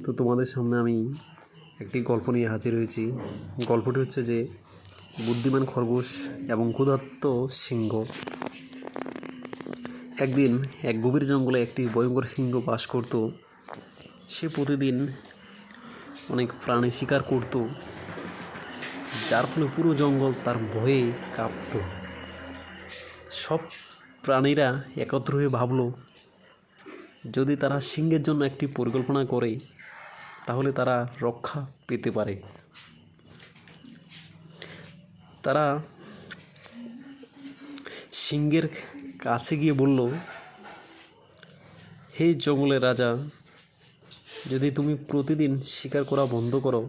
তো তোমাদের সামনে আমি একটি গল্প নিয়ে হাজির হয়েছি। গল্পটি হচ্ছে যে বুদ্ধিমান খরগোশ এবং ক্ষুধার্ত সিংহ। একদিন এক গভীর জঙ্গলে একটি ভয়ঙ্কর সিংহ বাস করত। সে প্রতিদিন অনেক প্রাণী শিকার করত, যার ফলে পুরো জঙ্গল তার ভয়ে কাঁপত। সব প্রাণীরা একত্র হয়ে ভাবল, যদি তারা সিংহের জন্য একটি পরিকল্পনা করে তাহলে তারা রক্ষা পেতে পারে। তারা সিংহের কাছে গিয়ে বলল, হে জঙ্গলের রাজা, যদি তুমি প্রতিদিন শিকার করা বন্ধ করো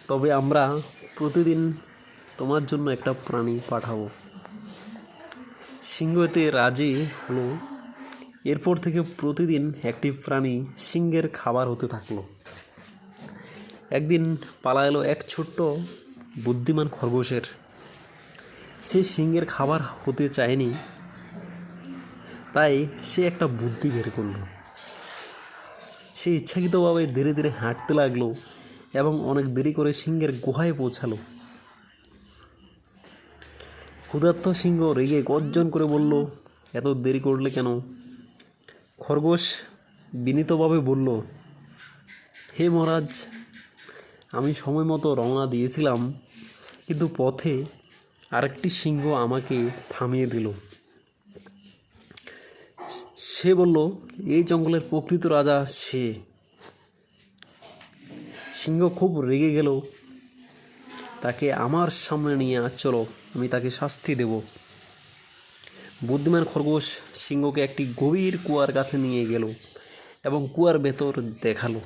তবে আমরা প্রতিদিন তোমার জন্য একটা প্রাণী পাঠাবো। সিংহ এতে রাজি হলো। এরপর থেকে প্রতিদিন একটি প্রাণী সিংহের খাবার হতে থাকলো। একদিন পালা এলো এক ছোট্ট বুদ্ধিমান খরগোশের। সে সিংহের খাবার হতে চায়নি, তাই সে একটা বুদ্ধি বের করলো। সে ইচ্ছাকৃতভাবে ধীরে ধীরে হাঁটতে লাগলো এবং অনেক দেরি করে সিংহের গুহায় পৌঁছালো। ক্ষুধার্ত সিংহ রেগে গর্জন করে বলল, এত দেরি করলে কেন? খরগোশ বিনীতভাবে বলল, হে মহারাজ, আমি সময় মতো রওনা দিয়েছিলাম, কিন্তু পথে আরেকটি সিংহ আমাকে থামিয়ে দিল। সে বলল, এই জঙ্গলের প্রকৃত রাজা সে। সিংহ খুব রেগে গেল। তাকে আমার সামনে নিয়ে চলো, আমি তাকে শাস্তি দেব। বুদ্ধিমান খরগোশ সিংহকে একটি গভীর কুয়ার কাছে নিয়ে গেল এবং কুয়ার ভেতর দেখালো।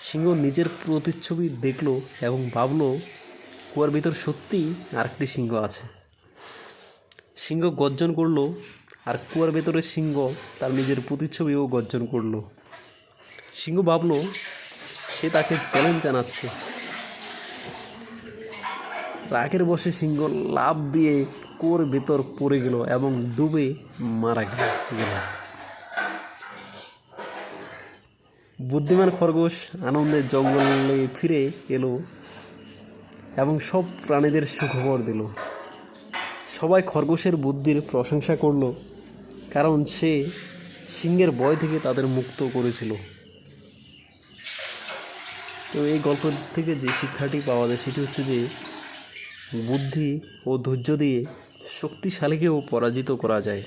সিংহ নিজের প্রতিচ্ছবি দেখলো এবং ভাবলো, কুয়ার ভিতর সত্যিই আরেকটি সিংহ আছে। সিংহ গর্জন করলো, আর কুয়ার ভেতরে সিংহ তার নিজের প্রতিচ্ছবিও গর্জন করলো। সিংহ ভাবলো, সে তাকে চ্যালেঞ্জ জানাচ্ছে। রাগের বশে সিংহ লাফ দিয়ে কুয়োর ভেতর পড়ে গেল এবং ডুবে মারা গেল। বুদ্ধিমান খরগোশ আনন্দের জঙ্গলে ফিরে এলো এবং সব প্রাণীদের সুখবর দিল। সবাই খরগোশের বুদ্ধির প্রশংসা করলো, কারণ সে সিংহের ভয় থেকে তাদের মুক্ত করেছিল। তো এই গল্প থেকে যে শিক্ষাটি পাওয়া যায় সেটি হচ্ছে যে বুদ্ধি ও ধৈর্য দিয়ে শক্তিশালীকেও পরাজিত করা যায়।